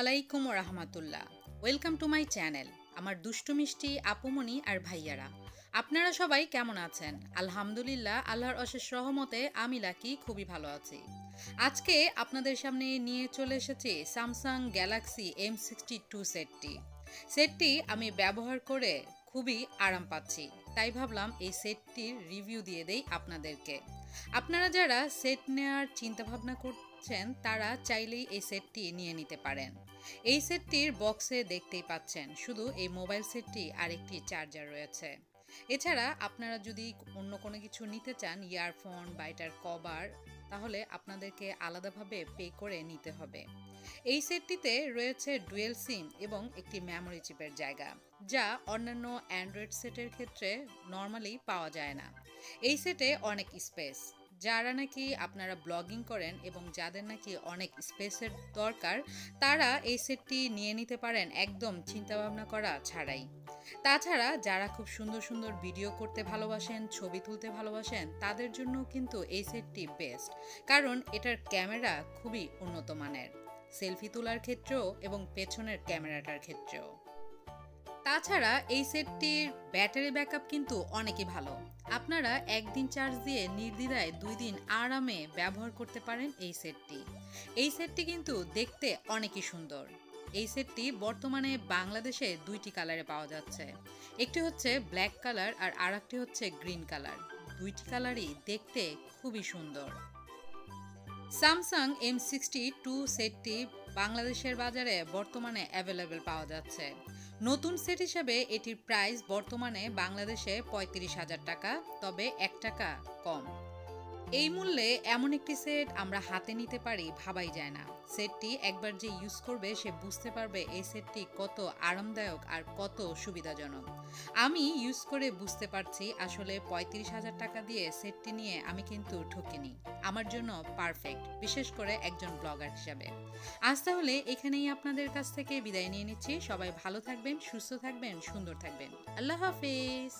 আলাইকুম ওয়া রাহমাতুল্লাহ। Welcome to my channel. আমার দুষ্টু মিষ্টি আপুমনি আর ভাইয়ারা, আপনারা সবাই কেমন আছেন? আলহামদুলিল্লাহ, আল্লাহর অশেষ রহমতে আমি লাকি খুবই ভালো আছি। আজকে আপনাদের সামনে নিয়ে চলে এসেছি স্যামসাং গ্যালাক্সি M62 সেটটি আমি ব্যবহার করে খুবই আরাম পাচ্ছি, তাই ভাবলাম এই সেটটির রিভিউ দিয়ে দেই আপনাদেরকে। আপনারা যারা সেট নেওয়ার চিন্তাভাবনা করছেন তারা চাইলেই এই সেটটি নিয়ে নিতে পারেন। এই সেটটির বক্সে দেখতেই পাচ্ছেন শুধু এই মোবাইল সেটটি আর একটি চার্জার রয়েছে। এছাড়া আপনারা যদি অন্য কোনো কিছু নিতে চান, ইয়ারফোন বা এটার কভার, তাহলে আপনাদেরকে আলাদাভাবে পে করে নিতে হবে। এই সেটটিতে রয়েছে ডুয়েল সিম এবং একটি মেমোরি চিপের জায়গা, যা অন্যান্য অ্যান্ড্রয়েড সেটের ক্ষেত্রে নর্মালি পাওয়া যায় না। এই সেটে অনেক স্পেস, যারা নাকি আপনারা ব্লগিং করেন এবং যাদের নাকি অনেক স্পেসের দরকার, তারা এই সেটটি নিয়ে নিতে পারেন একদম চিন্তাভাবনা করা ছাড়াই। তাছাড়া যারা খুব সুন্দর সুন্দর ভিডিও করতে ভালোবাসেন, ছবি তুলতে ভালোবাসেন, তাদের জন্য কিন্তু এই সেটটি বেস্ট, কারণ এটার ক্যামেরা খুবই উন্নত মানের, সেলফি তোলার ক্ষেত্রেও এবং পেছনের ক্যামেরাটার ক্ষেত্রেও। তাছাড়া এই সেটটির ব্যাটারি ব্যাকআপ কিন্তু অনেকই ভালো। আপনারা একদিন চার্জ দিয়ে নির্দ্বিধায় 2 দিন আরামে ব্যবহার করতে পারেন এই সেটটি কিন্তু দেখতে অনেকই সুন্দর। এই সেটটি বর্তমানে বাংলাদেশে 2টি কালারে পাওয়া যাচ্ছে। একটি হচ্ছে ব্ল্যাক কালার আর আরেকটি হচ্ছে গ্রিন কালার। 2টি কালারই দেখতে খুবই সুন্দর। স্যামসাং M62 সেটটি বাংলাদেশের বাজারে বর্তমানে অ্যাভেলেবেল পাওয়া যাচ্ছে। নতুন সেট হিসেবে এটির প্রাইস বর্তমানে বাংলাদেশে 35,000 টাকা, তবে 1 টাকা কম। এই মূল্যে এমন একটি সেট আমরা হাতে নিতে পারি ভাবাই যায় না। সেটটি একবার যে ইউজ করবে সে বুঝতে পারবে এই সেটটি কত আরামদায়ক আর কত সুবিধাজনক। আমি ইউজ করে বুঝতে পারছি আসলে 35,000 টাকা দিয়ে সেটটি নিয়ে আমি কিন্তু ঠকিনি। আমার জন্য পারফেক্ট, বিশেষ করে একজন ব্লগার হিসাবে। আজ তাহলে এখানেই আপনাদের কাছ থেকে বিদায় নিয়ে নিচ্ছি। সবাই ভালো থাকবেন, সুস্থ থাকবেন, সুন্দর থাকবেন। আল্লাহ হাফেজ।